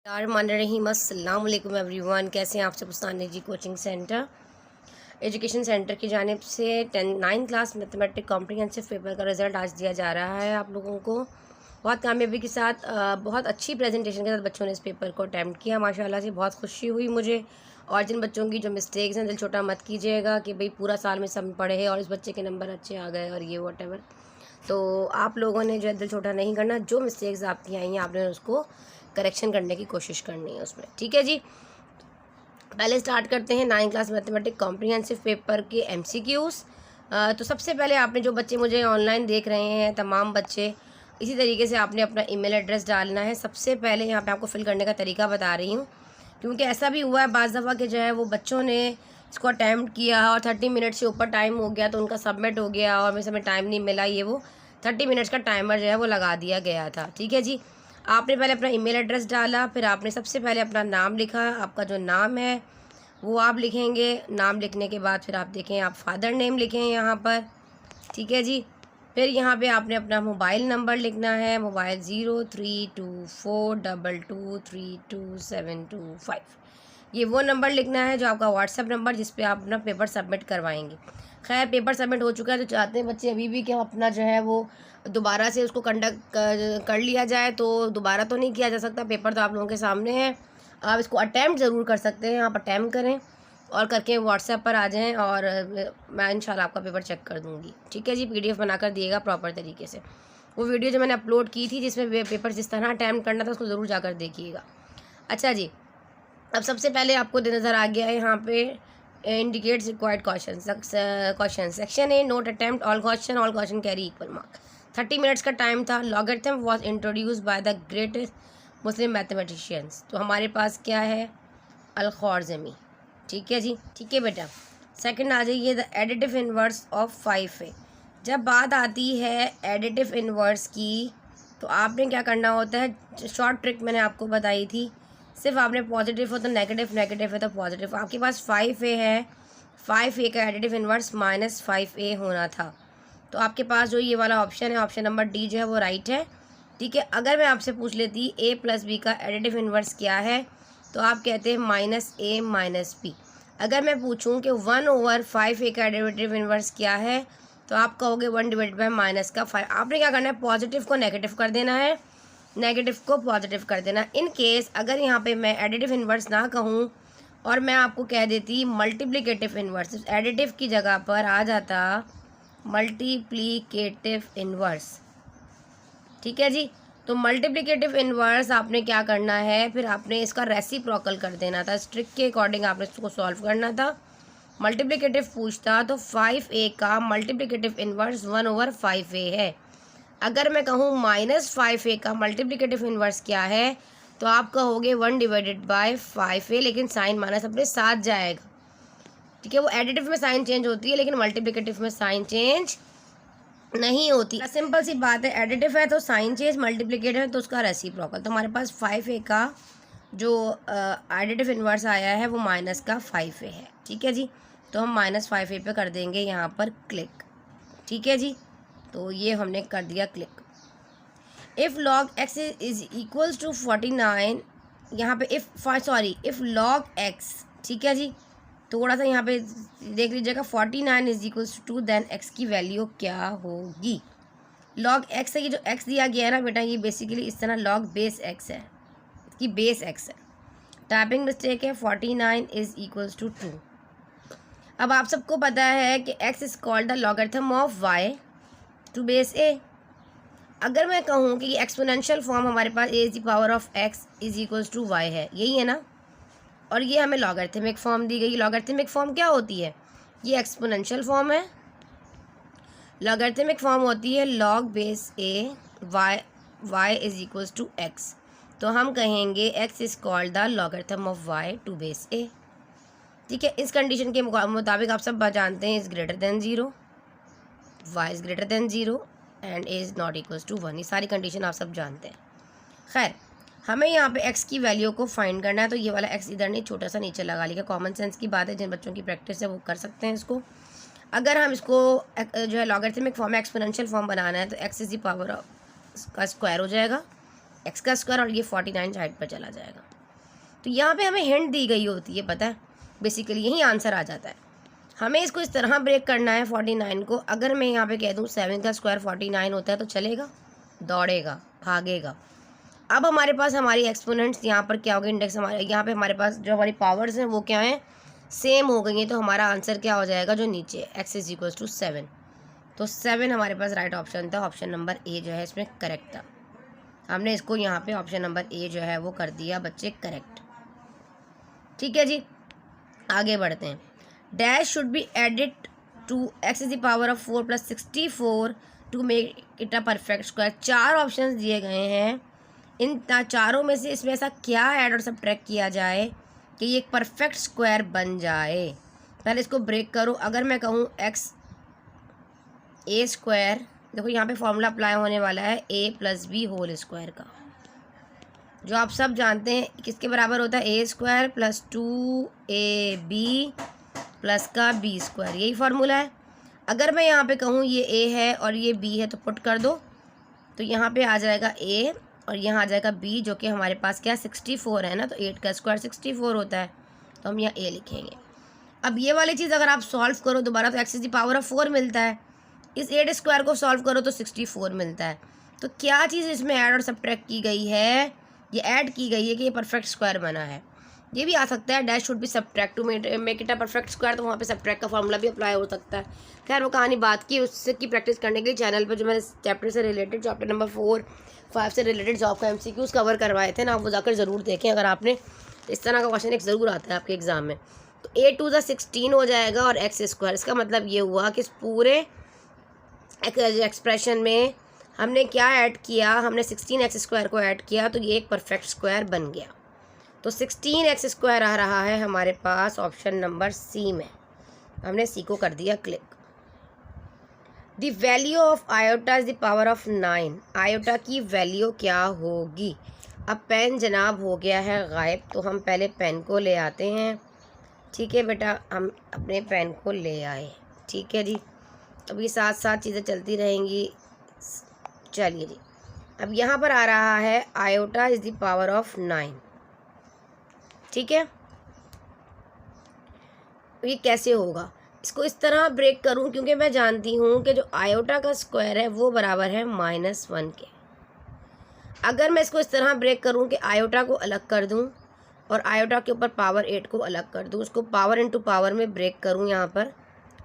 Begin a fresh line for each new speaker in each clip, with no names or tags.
रहीम अस्सलाम वालेकुम एवरीवन। कैसे हैं आप सब? उस्ताद जी कोचिंग सेंटर एजुकेशन सेंटर की जानिब से 9th class mathematic comprehensive paper का रिज़ल्ट आज दिया जा रहा है आप लोगों को। बहुत कामयाबी के साथ बहुत अच्छी प्रेजेंटेशन के साथ बच्चों ने इस पेपर को अटैम्प्ट किया। माशाल्लाह से बहुत खुशी हुई मुझे। और जिन बच्चों की जो मिस्टेक्स हैं दिल छोटा मत कीजिएगा कि भाई पूरा साल में सब पढ़े हैं और इस बच्चे के नंबर अच्छे आ गए और ये वॉटेवर। तो आप लोगों ने जो है दिल छोटा नहीं करना। जो मिस्टेक्स आपकी आई हैं आपने उसको करेक्शन करने की कोशिश करनी है उसमें, ठीक है जी। पहले स्टार्ट करते हैं 9th class mathematic comprehensive paper के MCQs। तो सबसे पहले आपने जो बच्चे मुझे ऑनलाइन देख रहे हैं तमाम बच्चे इसी तरीके से आपने अपना ईमेल एड्रेस डालना है। सबसे पहले यहाँ पे आपको फिल करने का तरीका बता रही हूँ, क्योंकि ऐसा भी हुआ है बाज़ दफ़ा कि जो है वो बच्चों ने इसको अटैम्प्ट किया और 30 मिनट से ऊपर टाइम हो गया तो उनका सबमिट हो गया और मेरे समय टाइम नहीं मिला। ये वो 30 मिनट्स का टाइमर जो है वो लगा दिया गया था, ठीक है जी। आपने पहले अपना ईमेल एड्रेस डाला, फिर आपने सबसे पहले अपना नाम लिखा। आपका जो नाम है वो आप लिखेंगे। नाम लिखने के बाद फिर आप देखें आप फादर नेम लिखें यहाँ पर, ठीक है जी। फिर यहाँ पे आपने अपना मोबाइल नंबर लिखना है, मोबाइल 0324223275। ये वो नंबर लिखना है जो आपका व्हाट्सएप नंबर जिस पे आप अपना पेपर सबमिट करवाएंगे। खैर पेपर सबमिट हो चुका है तो चाहते हैं बच्चे अभी भी कि अपना जो है वो दोबारा से उसको कंडक्ट कर लिया जाए। तो दोबारा तो नहीं किया जा सकता, पेपर तो आप लोगों के सामने है। आप इसको अटैम्प्ट ज़रूर कर सकते हैं, आप अटैम्प्ट करें और करके व्हाट्सएप पर आ जाएं और मैं इंशाल्लाह आपका पेपर चेक कर दूँगी, ठीक है जी। PDF बनाकर दिएगा प्रॉपर तरीके से। वो वीडियो जो मैंने अपलोड की थी जिसमें पेपर जिस तरह अटैम्प्ट करना था उसको ज़रूर जाकर देखिएगा। अच्छा जी, अब सबसे पहले आपको नज़र आ गया है यहाँ पे indicates required question. Section A note attempt all question carry equal mark. 30 minutes का टाइम था। Logarithm was introduced by the greatest Muslim mathematicians. तो हमारे पास क्या है? अल-ख्वारिज़मी, ठीक है जी, ठीक है बेटा। सेकंड आ जाइए the additive inverse of 5a। जब बात आती है एडिटिव इनवर्स की तो आपने क्या करना होता है, शॉर्ट ट्रिक मैंने आपको बताई थी। सिर्फ आपने पॉजिटिव हो तो नेगेटिव, नेगेटिव है तो पॉजिटिव। आपके पास 5a है, 5a का एडिटिव इनवर्स -5a होना था। तो आपके पास जो ये वाला ऑप्शन है, ऑप्शन नंबर डी जो है वो राइट है, ठीक है। अगर मैं आपसे पूछ लेती a + b का एडिटिव इनवर्स क्या है तो आप कहते हैं -a - b। अगर मैं पूछूं कि 1/5a का एडिटिव इनवर्स क्या है तो आप कहोगे 1/-5। आपने क्या करना है, पॉजिटिव को नेगेटिव कर देना है, नेगेटिव को पॉजिटिव कर देना। इन केस अगर यहाँ पे मैं एडिटिव इनवर्स ना कहूँ और मैं आपको कह देती मल्टीप्लिकेटिव इनवर्स, एडिटिव की जगह पर आ जाता मल्टीप्लिकेटिव इनवर्स, ठीक है जी। तो मल्टीप्लिकेटिव इनवर्स आपने क्या करना है, फिर आपने इसका रेसिप्रोकल कर देना था। इस ट्रिक के अकॉर्डिंग आपने इसको सॉल्व करना था। मल्टीप्लिकेटिव पूछता तो 5a का मल्टीप्लिकेटिव इनवर्स 1/5a है। अगर मैं कहूँ -5a का मल्टीप्लिकेटिव इनवर्स क्या है तो आप कहोगे 1/5a, लेकिन साइन माइनस अपने साथ जाएगा, ठीक है। वो एडिटिव में साइन चेंज होती है लेकिन मल्टीप्लिकेटिव में साइन चेंज नहीं होती। सिंपल सी बात है, एडिटिव है तो साइन चेंज, मल्टीप्लिकेटिव है तो उसका रेसिप्रोकल। तो हमारे पास 5a का जो एडिटिव इनवर्स आया है वो -5a है, ठीक है जी। तो हम -5a पे कर देंगे यहाँ पर क्लिक, ठीक है जी। तो ये हमने कर दिया click. If log x is equals to 49, यहाँ पे इफ़ log x, ठीक है जी। थोड़ा सा यहाँ पे देख लीजिएगा, 49 is equals to then x की वैल्यू क्या होगी। log x है, ये जो x दिया गया है ना बेटा, ये बेसिकली इस तरह log बेस x है, इसकी बेस x है। टाइपिंग मिस्टेक है, 49 इज इक्वल्स टू 2। अब आप सबको पता है कि x is called the logarithm of y to base a। अगर मैं कहूँ कि ये एक्सपोनेंशियल फॉर्म हमारे पास a⁴x is equals to y है, यही है ना, और ये हमें लॉगरिथमिक फॉर्म दी गई। लॉगरिथमिक फॉर्म क्या होती है? ये एक्सपोनेंशियल फॉर्म है। लॉगरिथमिक फॉर्म होती है log base a y is equals to x। तो हम कहेंगे x is called the logarithm of y to base a, ठीक है। इस कंडीशन के मुताबिक आप सब जानते हैं is greater than 0, y is greater than 0 and a is not equals to 1। ये सारी कंडीशन आप सब जानते हैं। खैर हमें यहाँ पे x की वैल्यू को फाइंड करना है। तो ये वाला x इधर नहीं, छोटा सा नीचे लगा लिया। कॉमन सेंस की बात है, जिन बच्चों की प्रैक्टिस है वो कर सकते हैं इसको। अगर हम इसको जो है लॉगरिथमिक फॉर्म में एक्सपोनेंशियल फॉर्म बनाना है तो x इज़ द पावर का स्क्वायर हो जाएगा, x का स्क्वायर, और ये 49 साइड पर चला जाएगा। तो यहाँ पे हमें हिंट दी गई होती है, पता है, बेसिकली यही आंसर आ जाता है। हमें इसको इस तरह ब्रेक करना है 49 को। अगर मैं यहाँ पे कह दूँ 7 का स्क्वायर 49 होता है तो चलेगा, दौड़ेगा, भागेगा। अब हमारे पास हमारी एक्सपोनेंट्स यहाँ पर क्या होगा, इंडेक्स हमारे यहाँ पे हमारे पास जो हमारी पावर्स हैं वो क्या हैं, सेम हो गई हैं। तो हमारा आंसर क्या हो जाएगा, जो नीचे x = 7, तो 7 हमारे पास राइट ऑप्शन था। ऑप्शन नंबर ए जो है इसमें करेक्ट था। हमने इसको यहाँ पे ऑप्शन नंबर ए जो है वो कर दिया बच्चे करेक्ट। ठीक है जी, आगे बढ़ते हैं। Dash should be added to x ⁴ 4 + 64 to make it a perfect square. 4 options दिए गए हैं, इन चारों में से इसमें ऐसा क्या ऐड और सब्ट्रैक्ट किया जाए कि ये एक परफेक्ट स्क्वायर बन जाए। पहले इसको ब्रेक करो। अगर मैं कहूँ x a², देखो यहाँ पे फॉर्मूला अप्लाई होने वाला है a + b² का, जो आप सब जानते हैं किसके बराबर होता है, a² + 2ab प्लस का b², यही फार्मूला है। अगर मैं यहाँ पे कहूँ ये a है और ये b है तो पुट कर दो, तो यहाँ पे आ जाएगा a और यहाँ आ जाएगा b, जो कि हमारे पास क्या 64 है ना, तो 8 का स्क्वायर 64 होता है, तो हम यहाँ a लिखेंगे। अब ये वाली चीज़ अगर आप सॉल्व करो दोबारा तो x ⁴ 4 मिलता है, इस 8² को सॉल्व करो तो 64 मिलता है। तो क्या चीज़ इसमें ऐड और सब्ट्रैक्ट की गई है, ये ऐड की गई है कि ये परफेक्ट स्क्वायर बना है। ये भी आ सकता है dash should B subtract to make it a perfect square, तो वहाँ पे सब्ट्रैक्ट का फॉर्मूला भी अप्लाई हो सकता है। खैर वो कहानी बात की, उससे की प्रैक्टिस करने के लिए चैनल पर जो मैंने चैप्टर से रिलेटेड, चैप्टर नंबर 4, 5 से रिलेटेड जॉब का MCQs कवर करवाए थे ना, आप वो जाकर ज़रूर देखें अगर आपने, इस तरह का क्वेश्चन एक ज़रूर आता है आपके एग्जाम में। तो a ⁴ 16 हो जाएगा और x², इसका मतलब ये हुआ कि इस पूरे एक्सप्रेशन में हमने क्या ऐड किया, हमने 16x² को ऐड किया, तो ये एक परफेक्ट स्क्वायर बन गया। तो 16x² आ रहा है हमारे पास ऑप्शन नंबर सी में, हमने सी को कर दिया click. The value of iota is the power of 9, iota की वैल्यू क्या होगी। अब पेन जनाब हो गया है गायब, तो हम पहले पेन को ले आते हैं। ठीक है बेटा, हम अपने पेन को ले आए। ठीक है जी, अभी साथ साथ चीज़ें चलती रहेंगी। चलिए जी, अब यहाँ पर आ रहा है iota is the power of 9। ठीक है, ये कैसे होगा, इसको इस तरह ब्रेक करूँ, क्योंकि मैं जानती हूँ कि जो आयोटा का स्क्वायर है वो बराबर है -1 के। अगर मैं इसको इस तरह ब्रेक करूँ कि आयोटा को अलग कर दूँ और आयोटा के ऊपर पावर 8 को अलग कर दूँ, उसको पावर इंटू पावर में ब्रेक करूँ यहाँ पर।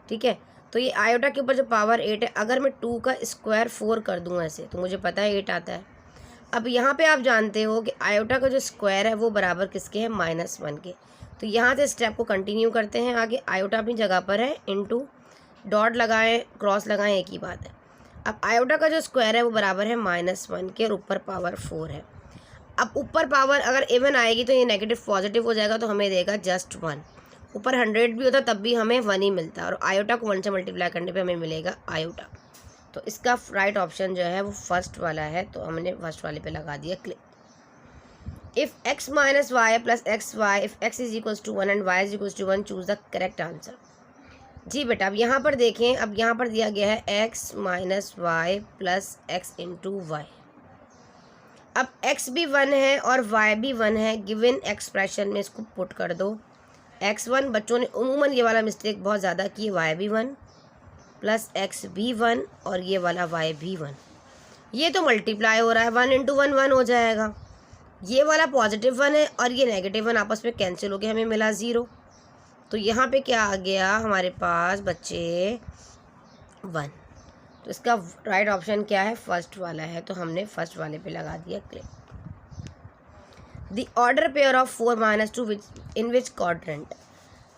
ठीक है, तो ये आयोटा के ऊपर जो पावर 8 है, अगर मैं 2 का स्क्वायर 4 कर दूँ ऐसे, तो मुझे पता है 8 आता है। अब यहाँ पे आप जानते हो कि आयोटा का जो स्क्वायर है वो बराबर किसके है, -1 के। तो यहाँ से स्टेप को कंटिन्यू करते हैं आगे। आयोटा अपनी जगह पर है, इनटू डॉट लगाएं, क्रॉस लगाएं, एक ही बात है। अब आयोटा का जो स्क्वायर है वो बराबर है -1 के और ऊपर पावर 4 है। अब ऊपर पावर अगर इवन आएगी तो ये नेगेटिव पॉजिटिव हो जाएगा, तो हमें देगा जस्ट 1। ऊपर 100 भी होता तब भी हमें 1 ही मिलता है, और आयोटा को 1 से मल्टीप्लाई करने पे हमें मिलेगा आयोटा। तो इसका राइट ऑप्शन जो है वो फर्स्ट वाला है, तो हमने फर्स्ट वाले पे लगा दिया click. If x - y + xy, इफ़ x = 1 and y = 1, choose the correct answer. जी बेटा, अब यहाँ पर देखें, अब यहाँ पर दिया गया है x - y + x × y। अब x भी 1 है और y भी 1 है, गिवन एक्सप्रेशन में इसको पुट कर दो। x1, बच्चों ने उमूमन ये वाला मिस्टेक बहुत ज़्यादा की, y भी 1 प्लस x भी 1 और ये वाला y भी 1। ये तो मल्टीप्लाई हो रहा है, 1 × 1 1 हो जाएगा। ये वाला +1 है और ये -1 आपस में कैंसिल हो गया, हमें मिला 0। तो यहाँ पे क्या आ गया हमारे पास बच्चे 1। तो इसका राइट ऑप्शन क्या है, फर्स्ट वाला है, तो हमने फर्स्ट वाले पे लगा दिया click. The order pair of 4 - 2 in which quadrant.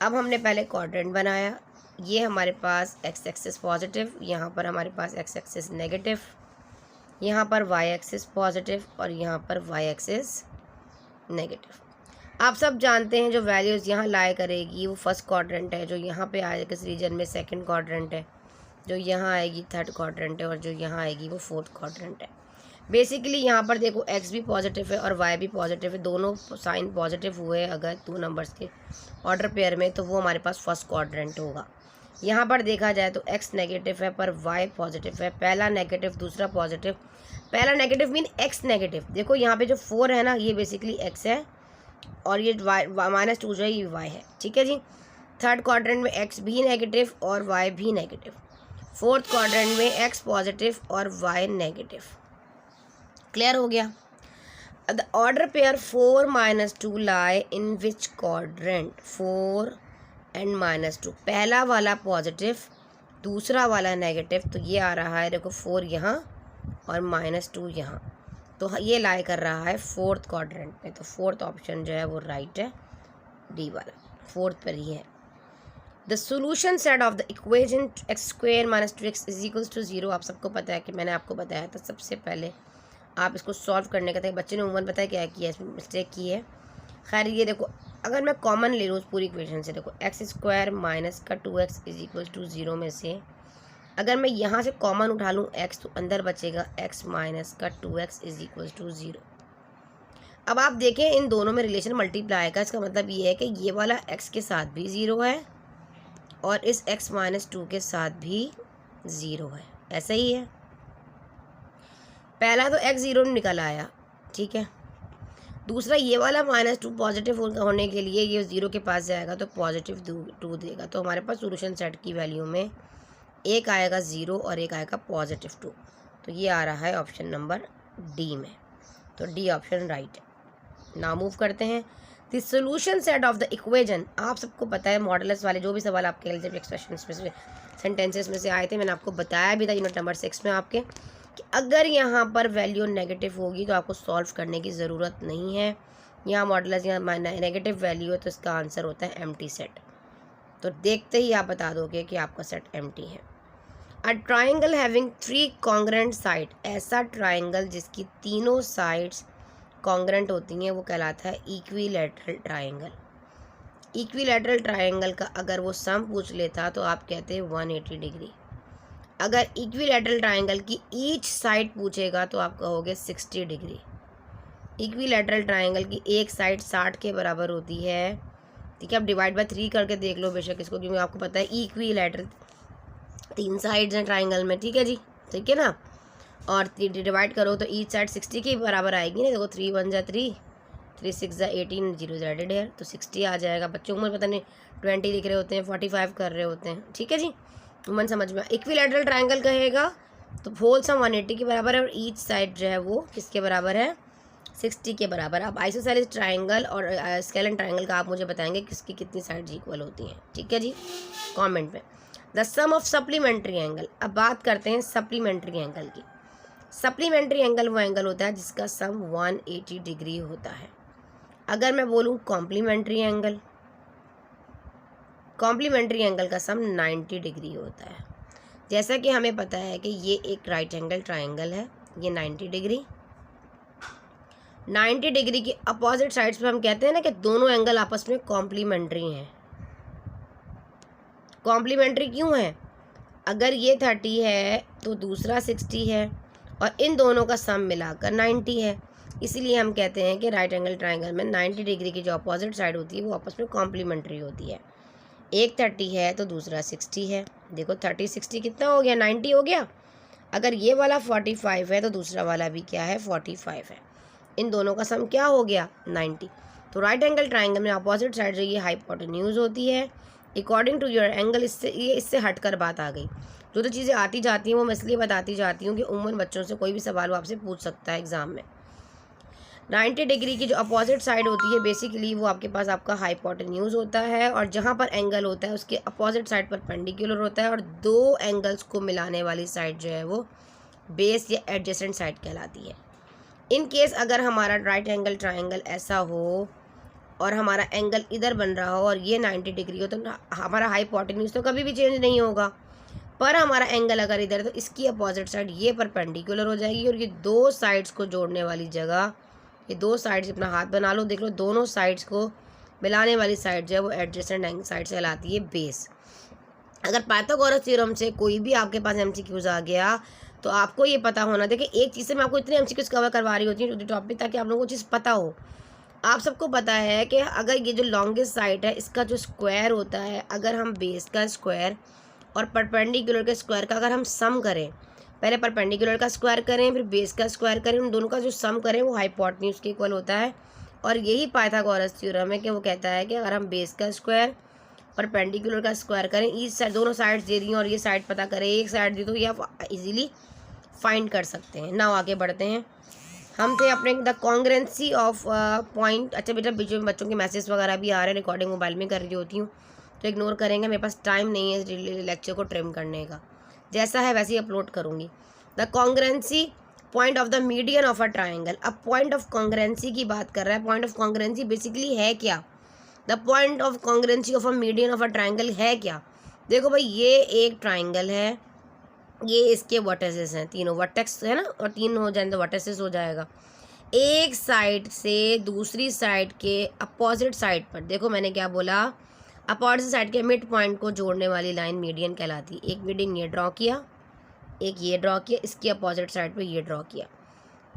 अब हमने पहले क्वाड्रेंट बनाया, ये हमारे पास x एक्सिस पॉजिटिव, यहाँ पर हमारे पास x एक्सिस नेगेटिव, यहाँ पर y एक्सिस पॉजिटिव और यहाँ पर y एक्सिस नेगेटिव। आप सब जानते हैं जो वैल्यूज़ यहाँ लाई करेगी वो फर्स्ट क्वाड्रेंट है, जो यहाँ पे आएगा इस रीजन में सेकंड क्वाड्रेंट है, जो यहाँ आएगी थर्ड क्वाड्रेंट है और जो यहाँ आएगी वो फोर्थ क्वाड्रेंट है। बेसिकली यहाँ पर देखो x भी पॉजिटिव है और y भी पॉजिटिव है, दोनों साइन पॉजिटिव हुए अगर 2 नंबर्स के ऑर्डर पेयर में, तो वो हमारे पास फर्स्ट क्वाड्रेंट होगा। यहाँ पर देखा जाए तो x नेगेटिव है पर y पॉजिटिव है, पहला नेगेटिव दूसरा पॉजिटिव। पहला नेगेटिव मीन x नेगेटिव, देखो यहाँ पे जो 4 है ना ये बेसिकली x है, और ये -2 जो है ये y है, ठीक है जी। थर्ड क्वाड्रेंट में x भी नेगेटिव और y भी नेगेटिव। फोर्थ क्वाड्रेंट में x पॉजिटिव और y नेगेटिव। क्लियर हो गया। The order pair 4 -2 lie in which quadrant? 4 and -2, पहला वाला पॉजिटिव, दूसरा वाला नेगेटिव, तो ये आ रहा है देखो 4 यहाँ और -2 यहाँ, तो ये लाई कर रहा है फोर्थ क्वाड्रेंट पे। तो फोर्थ ऑप्शन जो है वो राइट है, डी वाला फोर्थ पर ही है। The solution set of the equation x² - 2x = 0। आप सबको पता है कि मैंने आपको बताया था सबसे पहले आप इसको सॉल्व करने का था। बच्चे ने उम्र बताया क्या किया, इसमें मिस्टेक की है। खैर ये देखो, अगर मैं कॉमन ले लूँ उस पूरी इक्वेशन से, देखो x² - 2x = 0 में से अगर मैं यहाँ से कॉमन उठा लूँ x, तो अंदर बचेगा x - 2x = 0। अब आप देखें इन दोनों में रिलेशन मल्टीप्लाई का, इसका मतलब ये है कि ये वाला x के साथ भी 0 है और इस x - 2 के साथ भी 0 है, ऐसा ही है। पहला तो x 0 निकल आया, ठीक है। दूसरा ये वाला -2 पॉजिटिव होने के लिए ये 0 के पास जाएगा तो +2 देगा। तो हमारे पास सोल्यूशन सेट की वैल्यू में एक आएगा 0 और एक आएगा +2। तो ये आ रहा है ऑप्शन नंबर डी में, तो डी ऑप्शन राइट है। नाउ मूव करते हैं the solution set of the equation. आप सबको पता है मॉडुलस वाले जो भी सवाल आपके एलजेब्रिक एक्सप्रेशंस में से, सेंटेंसेस में से आए थे, मैंने आपको बताया भी था यूनिट नंबर 6 में आपके कि अगर यहाँ पर वैल्यू नेगेटिव होगी तो आपको सॉल्व करने की ज़रूरत नहीं है। यहाँ मॉडुलस यहाँ नेगेटिव वैल्यू है तो इसका आंसर होता है एम्प्टी सेट। तो देखते ही आप बता दोगे कि आपका सेट एम्प्टी है। A triangle having 3 congruent side, ऐसा ट्राइंगल जिसकी तीनों साइड्स कॉन्ग्रेंट होती हैं वो कहलाता है इक्विलैटरल ट्राइंगल। इक्विलैटरल ट्राइंगल का अगर वो सम पूछ लेता तो आप कहते हैं 180 डिग्री। अगर इक्विलैटरल ट्राइंगल की ईच साइड पूछेगा तो आप कहोगे 60 डिग्री। इक्विलैटरल ट्राइंगल की एक साइड 60 के बराबर होती है, ठीक है। आप डिवाइड बाय 3 करके देख लो बेशक इसको, क्योंकि आपको पता है इक्विलैटरल 3 साइड्स हैं ट्राइंगल में, ठीक है जी, ठीक है ना। और डिवाइड करो तो ईच साइड 60 के बराबर आएगी ना। देखो 3 × 1 = 3, 3 × 6 = 18, 0 एडेड है तो 60 आ जाएगा। बच्चों उम्र पता नहीं 20 लिख रहे होते हैं, 45 कर रहे होते हैं, ठीक है जी, उम्र समझ में। इक्विलैटरल ट्राइंगल कहेगा तो होल सम 180 के बराबर है और ईच साइड जो है वो किसके बराबर है, 60 के बराबर। अब आइसोसेलेस ट्राइंगल और स्केलेन ट्राइंगल का आप मुझे बताएंगे किसकी कितनी साइड्स इक्वल होती हैं, ठीक है जी, कमेंट में। The sum of supplementary angle. अब बात करते हैं सप्लीमेंट्री एंगल की। सप्लीमेंट्री एंगल वो एंगल होता है जिसका सम 180 डिग्री होता है। अगर मैं बोलूँ कॉम्प्लीमेंट्री एंगल, कॉम्प्लीमेंट्री एंगल का सम 90 डिग्री होता है। जैसा कि हमें पता है कि ये एक राइट एंगल ट्राइंगल है, ये 90 डिग्री की अपोजिट साइड्स पे हम कहते हैं ना कि दोनों एंगल आपस में कॉम्प्लीमेंट्री हैं। कॉम्प्लीमेंट्री क्यों है? अगर ये 30 है तो दूसरा 60 है और इन दोनों का सम मिलाकर 90 है, इसीलिए हम कहते हैं कि राइट एंगल ट्राइंगल में 90 डिग्री की जो अपोजिट साइड होती है वो आपस में कॉम्प्लीमेंट्री होती है। एक 30 है तो दूसरा 60 है। देखो 30 60 कितना हो गया, 90 हो गया। अगर ये वाला 45 है तो दूसरा वाला भी क्या है, 45 है। इन दोनों का सम क्या हो गया, 90। तो राइट एंगल ट्राइंगल में अपोजिट साइड जो ये हाइपोटेन्यूज होती है अकॉर्डिंग टू योर एंगल। इससे हटकर बात आ गई। जो चीज़ें आती जाती हैं वो मैं इसलिए बताती जाती हूँ कि उम्र बच्चों से कोई भी सवाल वो आपसे पूछ सकता है एग्जाम में। 90 डिग्री की जो अपोजिट साइड होती है बेसिकली वो आपके पास आपका हाइपोटेन्यूज होता है और जहाँ पर एंगल होता है उसके अपोजिट साइड पर परपेंडिकुलर होता है और दो एंगल्स को मिलाने वाली साइड जो है वो बेस या एडजेसेंट साइड कहलाती है। इन केस अगर हमारा राइट एंगल ट्राइंगल ऐसा हो और हमारा एंगल इधर बन रहा हो और ये 90 डिग्री हो तो हमारा हाइपोटेन्यूज तो कभी भी चेंज नहीं होगा, पर हमारा एंगल अगर इधर है तो इसकी अपोजिट साइड ये परपेंडिकुलर हो जाएगी और ये दो साइड्स को जोड़ने वाली जगह, ये दो साइड्स अपना हाथ बना लो, देख लो दोनों साइड्स को मिलाने वाली साइड जो है वो एडजेसेंट एंगल साइड से कहलाती है बेस। अगर पाइथागोरस थ्योरम से कोई भी आपके पास एमसीक्यूज आ गया तो आपको ये पता होना, देखिए एक चीज़ से मैं आपको इतने एमसीक्यूज कवर करवा रही होती हूँ टॉपिक ताकि आप लोगों को चीज़ पता हो। आप सबको पता है कि अगर ये जो लॉन्गेस्ट साइड है इसका जो स्क्वायर होता है, अगर हम बेस का स्क्वायर और परपेंडिकुलर के स्क्वायर का अगर हम सम करें, पहले परपेंडिकुलर का स्क्वायर करें फिर बेस का स्क्वायर करें, उन दोनों का जो सम करें वो हाइपोटेन्यूज के इक्वल होता है और यही पाइथागोरस थ्योरम है कि वो कहता है कि अगर हम बेस का स्क्वायर परपेंडिकुलर का स्क्वायर करें, ईच साइड दोनों साइड्स दे दी हैं और ये साइड पता करें, एक साइड दी तो ये आप इजीली फाइंड कर सकते हैं। नाउ आगे बढ़ते हैं। हम थे अपने द कॉन्ग्रेंसी ऑफ पॉइंट। अच्छा बेटा, बीच में बच्चों के मैसेज वगैरह भी आ रहे हैं, रिकॉर्डिंग मोबाइल में कर रही होती हूँ तो इग्नोर करेंगे, मेरे पास टाइम नहीं है इस लेक्चर को ट्रिम करने का, जैसा है वैसे ही अपलोड करूँगी। The कॉन्ग्रेंसी point of the median of a triangle. अब पॉइंट ऑफ कॉन्ग्रेंसी की बात कर रहा है। पॉइंट ऑफ कॉन्ग्रेंसी बेसिकली है क्या? The point of कॉन्ग्रेंसी of a median of a triangle है क्या? देखो भाई, ये एक ट्राइंगल है, ये इसके वर्टिसेस हैं, तीनों वर्टेक्स है ना, और तीन हो जाए तो वर्टिसेस हो जाएगा। एक साइड से दूसरी साइड के अपोजिट साइड पर, देखो मैंने क्या बोला, अपोजिट साइड के मिड पॉइंट को जोड़ने वाली लाइन मीडियन कहलाती है। एक मीडियन ये ड्रॉ किया, एक ये ड्रॉ किया, इसकी अपोजिट साइड पर ये ड्रॉ किया।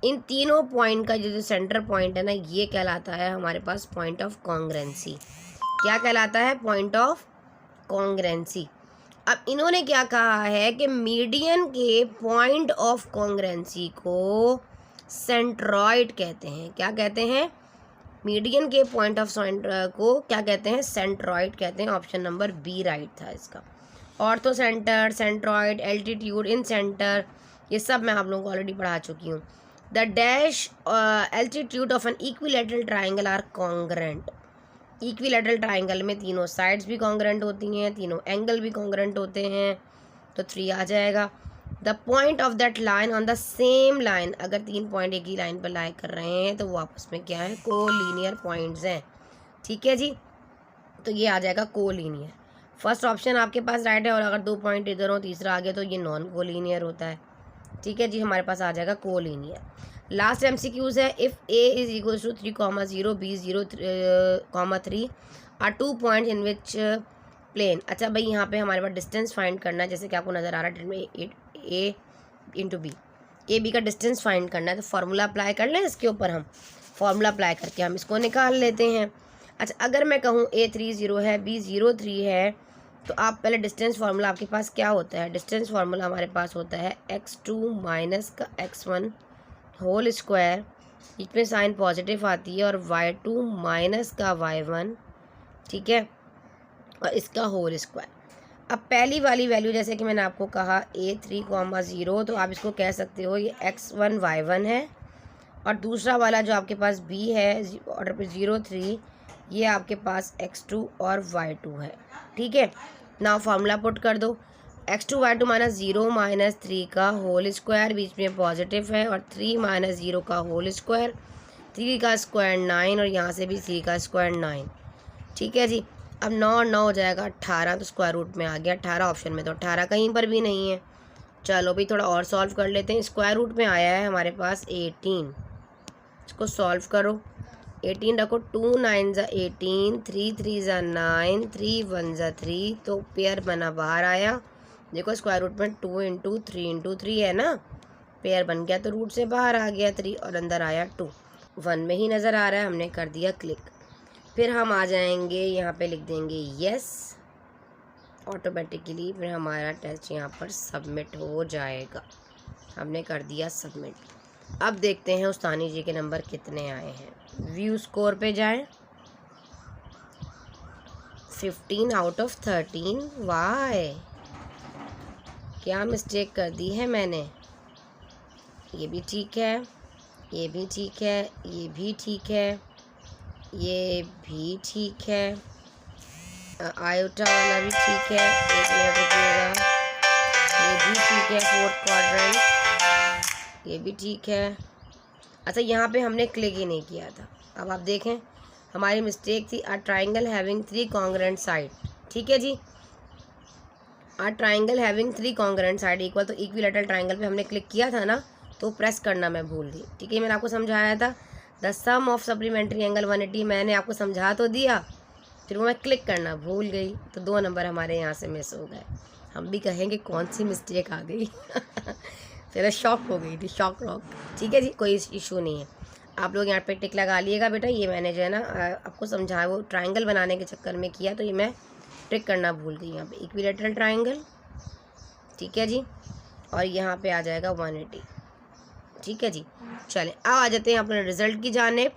इन तीनों पॉइंट का जो सेंटर पॉइंट है ना, ये कहलाता है हमारे पास पॉइंट ऑफ कॉन्ग्रेंसी। क्या कहलाता है? Point of कॉन्ग्रेंसी। अब इन्होंने क्या कहा है कि मीडियन के पॉइंट ऑफ कॉन्ग्रेंसी को सेंट्रॉइड कहते हैं। क्या कहते हैं? मीडियन के पॉइंट ऑफ को क्या कहते हैं? सेंट्रॉइड कहते हैं। ऑप्शन नंबर बी राइट था इसका। ऑर्थो सेंटर, सेंट्रॉइड, एल्टीट्यूड, इन सेंटर, ये सब मैं आप लोगों को ऑलरेडी पढ़ा चुकी हूँ। The dash altitude of an equilateral triangle are congruent. Equilateral triangle में तीनों साइड्स भी कॉन्ग्रेंट होती हैं, तीनों एंगल भी कॉन्ग्रेंट होते हैं, तो 3 आ जाएगा। The point of that line on the same line, अगर 3 पॉइंट एक ही लाइन पर लाई कर रहे हैं तो वो आपस में क्या है? कोलिनियर पॉइंट्स हैं। ठीक है जी, तो ये आ जाएगा कोलिनियर। फर्स्ट ऑप्शन आपके पास राइट है, और अगर 2 पॉइंट इधर हो तीसरा आगे तो ये नॉन कोलिनियर होता है। ठीक है जी, हमारे पास आ जाएगा कोलिनियर। लास्ट MCQs है। If A is equal to 3,0, B 0,3 are 2 points in which plane. अच्छा भाई, यहाँ पे हमारे पास डिस्टेंस फाइंड करना है, जैसे कि आपको नज़र आ रहा है A into B, A B का डिस्टेंस फाइंड करना है, तो फार्मूला अप्लाई कर लें इसके ऊपर। हम फार्मूला अप्लाई करके हम इसको निकाल लेते हैं। अच्छा, अगर मैं कहूँ A 30 है, B 03 है, तो आप पहले डिस्टेंस फार्मूला आपके पास क्या होता है? डिस्टेंस फार्मूला हमारे पास होता है x2 माइनस का x1 होल स्क्वायर, इसमें साइन पॉजिटिव आती है, और y2 माइनस का y1, ठीक है, और इसका होल स्क्वायर। अब पहली वाली वैल्यू जैसे कि मैंने आपको कहा A 3,0, तो आप इसको कह सकते हो ये x1 y1 है, और दूसरा वाला जो आपके पास B है ऑर्डर पे 03, ये आपके पास x2 और y2 है। ठीक है, नाउ फार्मूला पुट कर दो। x2 y2 माइनस 0 माइनस 3 का होल स्क्वायर, बीच में पॉजिटिव है, और 3 माइनस 0 का होल स्क्वायर, 3 का स्क्वायर 9, और यहाँ से भी 3 का स्क्वायर 9। ठीक है जी, अब 9 और 9 हो जाएगा 18, तो स्क्वायर रूट में आ गया 18 ऑप्शन में, तो 18 कहीं पर भी नहीं है। चलो भाई थोड़ा और सॉल्व कर लेते हैं। स्क्वायर रूट में आया है हमारे पास 18, इसको सॉल्व करो। 18 रखो, 2 9 ज़ा 18, 3 3 ज़ा 9, 3 1 ज़ा 3, तो पेयर बना बाहर आया। देखो स्क्वायर रूट में 2 इंटू 3 इंटू 3 है ना, पेयर बन गया, तो रूट से बाहर आ गया 3, और अंदर आया 2। 1 में ही नज़र आ रहा है, हमने कर दिया क्लिक। फिर हम आ जाएंगे यहाँ पे लिख देंगे यस ऑटोमेटिकली, फिर हमारा टेस्ट यहाँ पर सबमिट हो जाएगा। हमने कर दिया सबमिट। अब देखते हैं उस्तानी जी के नंबर कितने आए हैं। व्यू स्कोर पे जाएं, 15 आउट ऑफ 13। वाह, क्या मिस्टेक कर दी है मैंने? ये भी ठीक है, ये भी ठीक है, ये भी ठीक है, ये भी ठीक है, आयोटा वाला भी ठीक है, 1 मिनट रुकिएगा, ये भी ठीक है, 4th क्वाड्रेंट, ये भी ठीक है। अच्छा, यहाँ पे हमने क्लिक ही नहीं किया था। अब आप देखें हमारी मिस्टेक थी। A triangle having 3 congruent side. ठीक है जी, a triangle having 3 congruent side equal, तो इक्विलैटरल ट्राइंगल पे हमने क्लिक किया था ना, तो प्रेस करना मैं भूल गई। ठीक है, मैंने आपको समझाया था the sum of supplementary angle 180, मैंने आपको समझा तो दिया, फिर वो मैं क्लिक करना भूल गई, तो 2 नंबर हमारे यहाँ से मिस हो गए। हम भी कहेंगे कौन सी मिस्टेक आ गई। फिर शॉक हो गई थी, शॉक रॉक। ठीक है जी, कोई इशू नहीं है। आप लोग यहाँ पे टिक लगा लिएगा बेटा। ये मैंने जो है ना आपको समझाया, वो ट्राइंगल बनाने के चक्कर में किया, तो ये मैं ट्रिक करना भूल गई। यहाँ पे इक्विलैटरल ट्राइंगल, ठीक है जी, और यहाँ पे आ जाएगा 180। ठीक है जी, चलें अब आ जाते हैं अपने रिजल्ट की जानिब।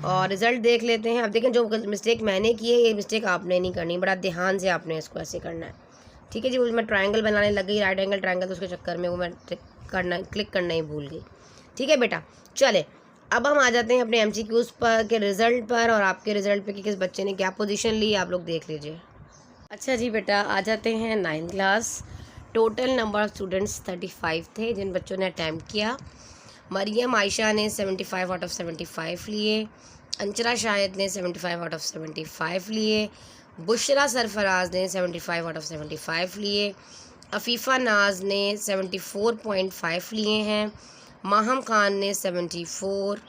और रिज़ल्ट देख लेते हैं। अब देखें जो मिस्टेक मैंने की है ये मिस्टेक आपने नहीं करनी, बड़ा ध्यान से आपने इसको ऐसे करना है, ठीक है जी। वो मैं ट्रायंगल बनाने लग गई, राइट एंगल ट्रायंगल, तो उसके चक्कर में वो मैं क्लिक करना ही भूल गई, ठीक है बेटा। चले अब हम आ जाते हैं अपने MCQs पर के रिज़ल्ट पर और आपके रिज़ल्ट पे कि किस बच्चे ने क्या पोजीशन ली, आप लोग देख लीजिए। अच्छा जी बेटा, आ जाते हैं 9th class. Total number of students 35 थे जिन बच्चों ने अटैम्प्ट किया। मरियम आयशा ने 75 आउट ऑफ 75 लिए, अंचरा शाहिद ने 75 आउट ऑफ 75 लिए, बुशरा सरफराज ने 75 आउट ऑफ 75 लिए, अफ़ीफ़ा नाज ने 74.5 लिए हैं, माहम खान ने 74,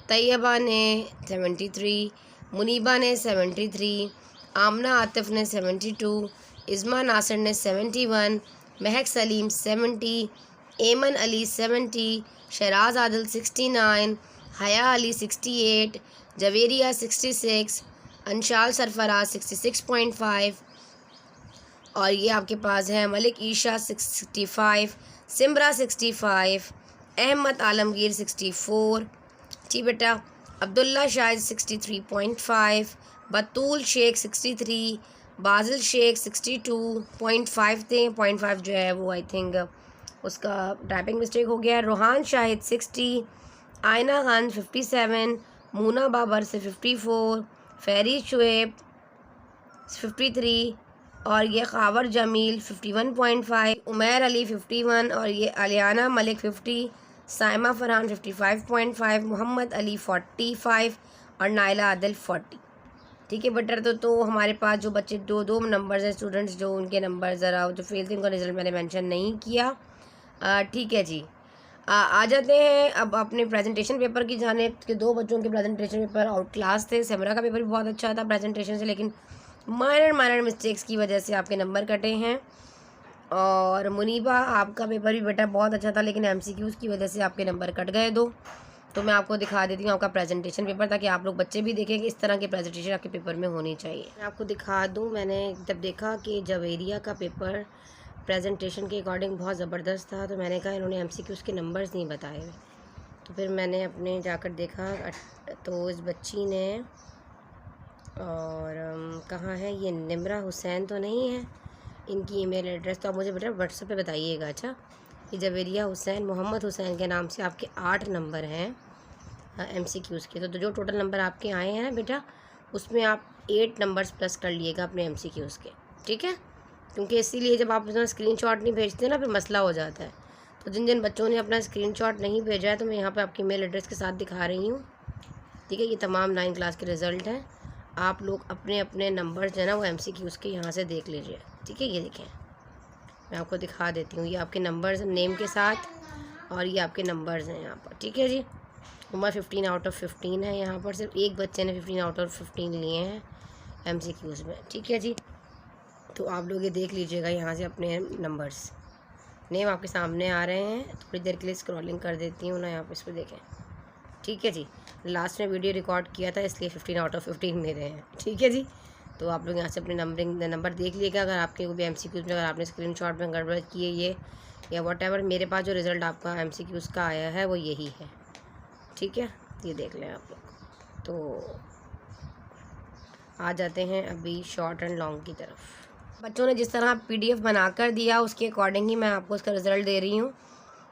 तैयबा ने 73, मुनीबा ने 73, आमना आतिफ ने 72, इज़मा नासिर ने 71, महक सलीम 70, एमन अली 70, शहराज आदिल 69, हया अली 68, जवेरिया 66, अंशाल सरफराज 66.5 और ये आपके पास है मलिक ईशा 65, सिमरा 65, अहमद आलमगीर 64, जी बेटा, अब्दुल्ला शाहिद 63.5, बतूल शेख 63, बाजिल शेख 62.5 थे, 0.5 जो है वो आई थिंक उसका टाइपिंग मिस्टेक हो गया है। रोहान शाहिद 60, आयना खान 57, मूना बाबर से 54, फैरी शुएब 53 और ये खावर जमील 51.5, उमैर अली 51 और ये अलियाना मलिक 50, साइमा फरहान 55.5, मोहम्मद अली 45 और नाइला आदिल 40, ठीक है बेटा। तो हमारे पास जो बच्चे दो नंबर्स हैं स्टूडेंट्स जो उनके नंबर ज़रा जो फेल थे उनका रिज़ल्ट मैंने मेंशन नहीं किया, ठीक है जी। आ जाते हैं अब अपने प्रेजेंटेशन पेपर की जानिब के। दो बच्चों के प्रेजेंटेशन पेपर आउट क्लास थे। सेमरा का पेपर भी बहुत अच्छा था प्रेजेंटेशन से, लेकिन माइनर मिस्टेक्स की वजह से आपके नंबर कटे हैं। और मुनीबा आपका पेपर भी बेटा बहुत अच्छा था, लेकिन MCQs की वजह से आपके नंबर कट गए दो। तो मैं आपको दिखा देती हूँ आपका प्रेजेंटेशन पेपर, ताकि आप लोग बच्चे भी देखें कि इस तरह की प्रेजेंटेशन आपके पेपर में होनी चाहिए। मैं आपको दिखा दूँ, मैंने जब देखा कि जवेरिया का पेपर प्रेजेंटेशन के अकॉर्डिंग बहुत ज़बरदस्त था, तो मैंने कहा इन्होंने MCQs के नंबर्स नहीं बताए हुए। तो फिर मैंने अपने जाकर देखा तो इस बच्ची ने, और कहाँ है ये, निमरा हुसैन तो नहीं है इनकी ईमेल एड्रेस, तो आप मुझे बेटा व्हाट्सएप पे बताइएगा। अच्छा, ये जवेरिया हुसैन मोहम्मद हुसैन के नाम से आपके 8 नंबर हैं MCQs के। तो जो टोटल नंबर आपके आए हैं बेटा उसमें आप 8 नंबर्स प्लस कर लिएगा अपने MCQs के, ठीक है। क्योंकि इसीलिए जब आप अपना स्क्रीनशॉट नहीं भेजते ना फिर मसला हो जाता है। तो जिन जिन बच्चों ने अपना स्क्रीनशॉट नहीं भेजा है तो मैं यहाँ पे आपकी मेल एड्रेस के साथ दिखा रही हूँ, ठीक है। ये तमाम 9 क्लास के रिज़ल्ट हैं। आप लोग अपने अपने नंबर जो है ना वो MCQs के यहाँ से देख लीजिए, ठीक है। ये देखें, मैं आपको दिखा देती हूँ, ये आपके नंबर्स नेम के साथ और ये आपके नंबर्स हैं यहाँ पर, ठीक है जी। उमर 15 आउट ऑफ 15 है यहाँ पर, सिर्फ एक बच्चे ने 15 आउट ऑफ 15 लिए हैं MCQs में, ठीक है जी। तो आप लोग ये देख लीजिएगा यहाँ से अपने नंबर्स, नेम आपके सामने आ रहे हैं। थोड़ी देर के लिए स्क्रॉलिंग कर देती हूँ ना, यहाँ पर इसको देखें, ठीक है जी। लास्ट में वीडियो रिकॉर्ड किया था इसलिए 15 आउट ऑफ 15 मेरे हैं, ठीक है जी। तो आप लोग यहाँ से अपने नंबर देख लीजिएगा। अगर आपके कोई भी MCQs में अगर आपने स्क्रीनशॉट में गड़बड़ किए ये या व्हाटएवर, मेरे पास जो रिज़ल्ट आपका MCQs का आया है वो यही है, ठीक है। ये देख लें आप लोग। तो आ जाते हैं अभी शॉर्ट एंड लॉन्ग की तरफ। बच्चों ने जिस तरह PDF बनाकर दिया उसके अकॉर्डिंग ही मैं आपको उसका रिज़ल्ट दे रही हूँ।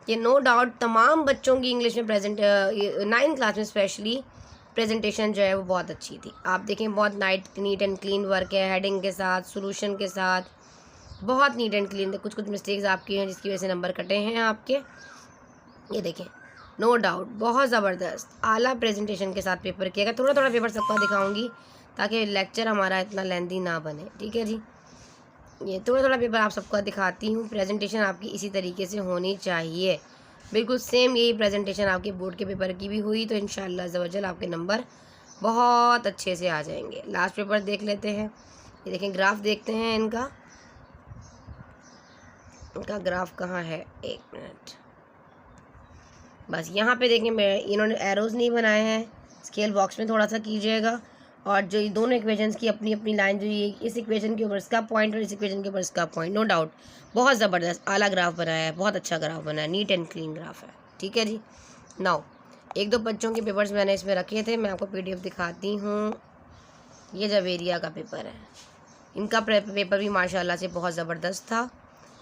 ये नो डाउट तमाम बच्चों की इंग्लिश में 9th क्लास में स्पेशली प्रेजेंटेशन जो है वो बहुत अच्छी थी। आप देखें बहुत नीट एंड क्लीन वर्क है, हेडिंग के साथ, सॉल्यूशन के साथ, बहुत नीट एंड क्लीन थे। कुछ मिस्टेक्स आपकी हैं जिसकी वजह से नंबर कटे हैं आपके। ये देखें, नो डाउट बहुत ज़बरदस्त आला प्रेजेंटेशन के साथ पेपर किया गया। थोड़ा पेपर सबका दिखाऊंगी ताकि लेक्चर हमारा इतना लेंथी ना बने, ठीक है जी। ये थोड़ा पेपर आप सबका दिखाती हूँ। प्रेजेंटेशन आपकी इसी तरीके से होनी चाहिए, बिल्कुल सेम यही प्रेजेंटेशन आपके बोर्ड के पेपर की भी हुई, तो इंशाअल्लाह ज़वजल आपके नंबर बहुत अच्छे से आ जाएंगे। लास्ट पेपर देख लेते हैं। ये देखें, ग्राफ देखते हैं इनका ग्राफ कहाँ है, 1 मिनट, बस यहाँ पे देखें। इन्होंने एरोज़ नहीं बनाए हैं, स्केल बॉक्स में थोड़ा सा कीजिएगा। और जो ये दोनों इक्वेशंस की अपनी अपनी लाइन, जो ये इस इक्वेशन के ऊपर इसका पॉइंट और इस इक्वेशन के ऊपर इसका पॉइंट, नो डाउट बहुत ज़बरदस्त आला ग्राफ बनाया है, बहुत अच्छा ग्राफ बनाया है, नीट एंड क्लीन ग्राफ है, ठीक है जी। नाउ एक दो बच्चों के पेपर्स मैंने इसमें रखे थे, मैं आपको PDF दिखाती हूँ। ये जवेरिया का पेपर है, इनका पेपर भी माशाल्लाह से बहुत ज़बरदस्त था।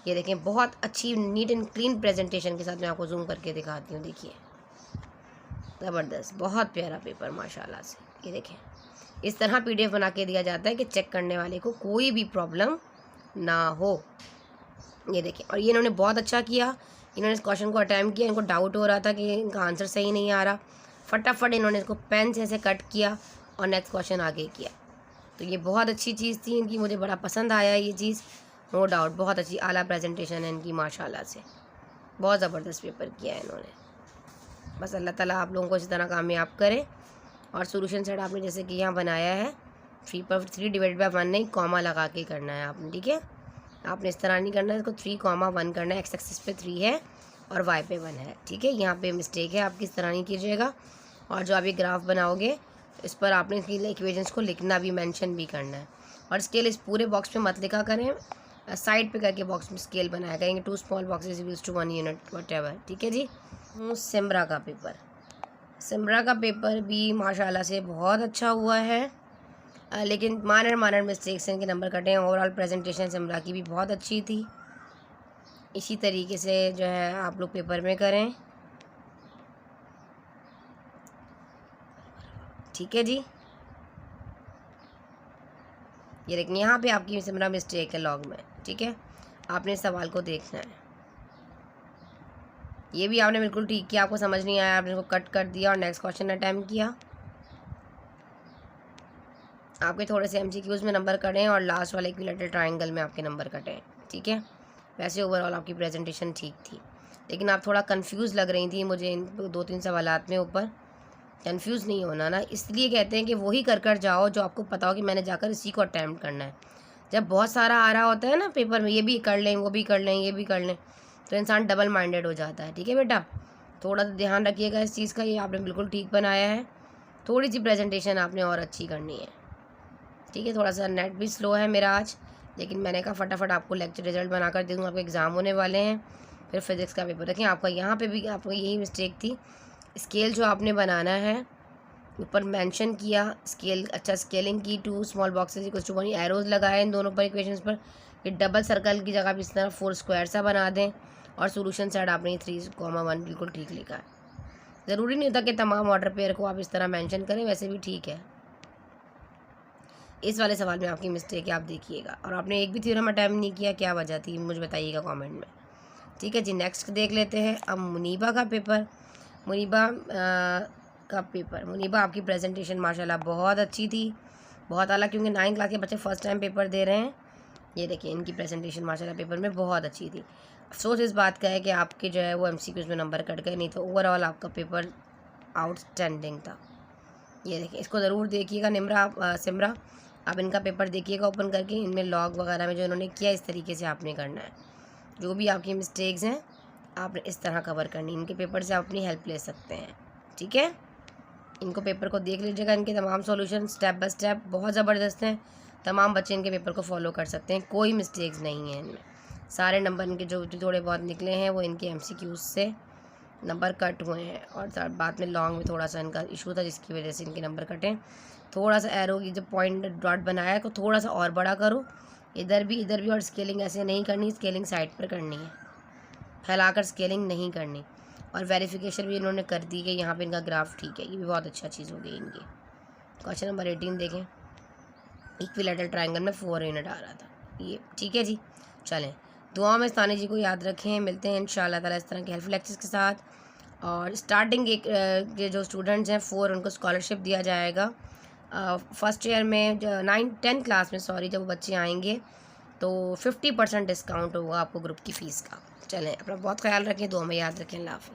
ये देखें, बहुत अच्छी नीट एंड क्लीन प्रेजेंटेशन के साथ मैं आपको जूम करके दिखाती हूँ। देखिए, ज़बरदस्त, बहुत प्यारा पेपर माशाल्लाह से। ये देखें, इस तरह PDF बना के दिया जाता है कि चेक करने वाले को कोई भी प्रॉब्लम ना हो। ये देखें, और ये इन्होंने बहुत अच्छा किया, इन्होंने इस क्वेश्चन को अटैम्प्ट किया। इनको डाउट हो रहा था कि इनका आंसर सही नहीं आ रहा, फटाफट इन्होंने इसको पेन से ऐसे कट किया और नेक्स्ट क्वेश्चन आगे किया। तो ये बहुत अच्छी चीज़ थी इनकी, मुझे बड़ा पसंद आया ये चीज़, नो डाउट। बहुत अच्छी आला प्रेजेंटेशन है इनकी माशाल्लाह से, बहुत ज़बरदस्त पेपर किया है इन्होंने। बस अल्लाह ताला आप लोगों को इसी तरह कामयाब करे। और सोल्यूशन सेट आपने जैसे कि यहाँ बनाया है 3 डिवाइड बाय 1 नहीं, कॉमा लगा के करना है आपने, ठीक है। आपने इस तरह नहीं करना है, इसको 3,1 करना है। एक्स एक्सिस पे 3 है और वाई पे 1 है, ठीक है। यहाँ पे मिस्टेक है, आप किस तरह नहीं कीजिएगा। और जो आप ये ग्राफ बनाओगे इस पर आपने इसकी इक्वेशंस को लिखना भी, मेंशन भी करना है। और स्केल इस पूरे बॉक्स पे मत लिखा करें, साइड पे करके बॉक्स में स्केल बनाया करेंगे। 2 small boxes equals to 1 unit whatever, ठीक है जी। सिमरा का पेपर, सिमरा का पेपर भी माशाल्लाह से बहुत अच्छा हुआ है, लेकिन माइनर मिस्टेक्स हैं, इनके नंबर कटे हैं। ओवरऑल प्रेजेंटेशन सिमरा की भी बहुत अच्छी थी। इसी तरीके से जो है आप लोग पेपर में करें, ठीक है जी। ये देखिए, यहाँ पे आपकी सिमरा मिस्टेक है लॉग में, ठीक है। आपने सवाल को देखना है। ये भी आपने बिल्कुल ठीक किया, आपको समझ नहीं आया, आपने इसको कट कर दिया और नेक्स्ट क्वेश्चन अटैम्प्ट किया। आपके थोड़े से MCQs में नंबर कटें और लास्ट वाले इक्विलेटरल ट्रायंगल में आपके नंबर कटें, ठीक है। वैसे ओवरऑल आपकी प्रेजेंटेशन ठीक थी, लेकिन आप थोड़ा कंफ्यूज लग रही थी मुझे इन 2-3 सवालात में। ऊपर कंफ्यूज नहीं होना ना, इसलिए कहते हैं कि वही कर जाओ जो आपको पता हो कि मैंने जाकर इसी को अटैम्प्ट करना है। जब बहुत सारा आ रहा होता है ना पेपर में, ये भी कर लें, वो भी कर लें, ये भी कर लें, तो इंसान डबल माइंडेड हो जाता है, ठीक है बेटा। थोड़ा ध्यान रखिएगा इस चीज़ का। ये आपने बिल्कुल ठीक बनाया है, थोड़ी सी प्रेजेंटेशन आपने और अच्छी करनी है, ठीक है। थोड़ा सा नेट भी स्लो है मेरा आज, लेकिन मैंने कहा फटाफट आपको लेक्चर रिजल्ट बनाकर दे दूँ। आपके एग्ज़ाम होने वाले हैं, फिर फिज़िक्स का पेपर। देखिए, आपका यहाँ पे भी आपको यही मिस्टेक थी। स्केल जो आपने बनाना है ऊपर मेंशन किया, स्केल अच्छा स्केलिंग की, 2 small boxes equals to 1 arrows लगाए इन दोनों पर इक्वेशंस पर। फिर डबल सर्कल की जगह पर इस तरह 4 स्क्वायर सा बना दें। और सोल्यूशन सेट आपने 3,1 बिल्कुल ठीक लिखा है। ज़रूरी नहीं होता कि तमाम ऑर्डर पेयर को आप इस तरह मेंशन करें, वैसे भी ठीक है। इस वाले सवाल में आपकी मिस्टेक है, आप देखिएगा। और आपने एक भी थ्योरम अटैम्प्ट नहीं किया, क्या वजह थी मुझे बताइएगा कमेंट में, ठीक है जी। नेक्स्ट देख लेते हैं अब मुनीबा का पेपर। मुनीबा आपकी प्रेजेंटेशन माशाल्लाह बहुत अच्छी थी, बहुत आला, क्योंकि 9th क्लास के बच्चे फर्स्ट टाइम पेपर दे रहे हैं। ये देखिए, इनकी प्रेजेंटेशन माशाल्लाह पेपर में बहुत अच्छी थी। अफसोस इस बात का है कि आपके जो है वो MCQs में नंबर कट गए, नहीं तो ओवरऑल आपका पेपर आउटस्टैंडिंग था। ये देखिए, इसको ज़रूर देखिएगा। सिमरा आप इनका पेपर देखिएगा ओपन करके, इनमें लॉग वगैरह में जो इन्होंने किया इस तरीके से आपने करना है। जो भी आपकी मिस्टेक्स हैं आपने इस तरह कवर करनी, इनके पेपर से आप अपनी हेल्प ले सकते हैं, ठीक है। इनको पेपर को देख लीजिएगा, इनके तमाम सॉल्यूशन स्टेप बाय स्टेप बहुत ज़बरदस्त हैं। तमाम बच्चे इनके पेपर को फॉलो कर सकते हैं, कोई मिस्टेक्स नहीं है इनमें। सारे नंबर इनके जो थोड़े बहुत निकले हैं वो इनके MCQs से नंबर कट हुए हैं। और बाद में लॉन्ग में थोड़ा सा इनका इशू था, जिसकी वजह से इनके नंबर कटे। थोड़ा सा एरो की जो पॉइंट डॉट बनाया है को थोड़ा सा और बड़ा करो, इधर भी। और स्केलिंग ऐसे नहीं करनी, स्केलिंग साइड पर करनी है, फैलाकर स्केलिंग नहीं करनी। और वेरिफिकेशन भी इन्होंने कर दी कि यहाँ पे इनका ग्राफ ठीक है, ये भी बहुत अच्छा चीज़ हो गई इनकी। क्वेश्चन नंबर 18 देखें, इक्विलेटरल ट्रायंगल में 4 यूनिट आ रहा था ये, ठीक है जी। चलें, दुआ में स्थानी जी को याद रखें। मिलते हैं इंशाअल्लाह ताला इस तरह के हेल्पफुल लेक्चर्स के साथ। और स्टार्टिंग के जो स्टूडेंट्स हैं 4, उनको स्कॉलरशिप दिया जाएगा। फर्स्ट ईयर में 10th क्लास में जब वो बच्चे आएंगे तो 50% डिस्काउंट होगा आपको ग्रुप की फ़ीस का। चलें, अपना बहुत ख्याल रखें, दुआ में याद रखें। अल्लाह हाफ़िज़।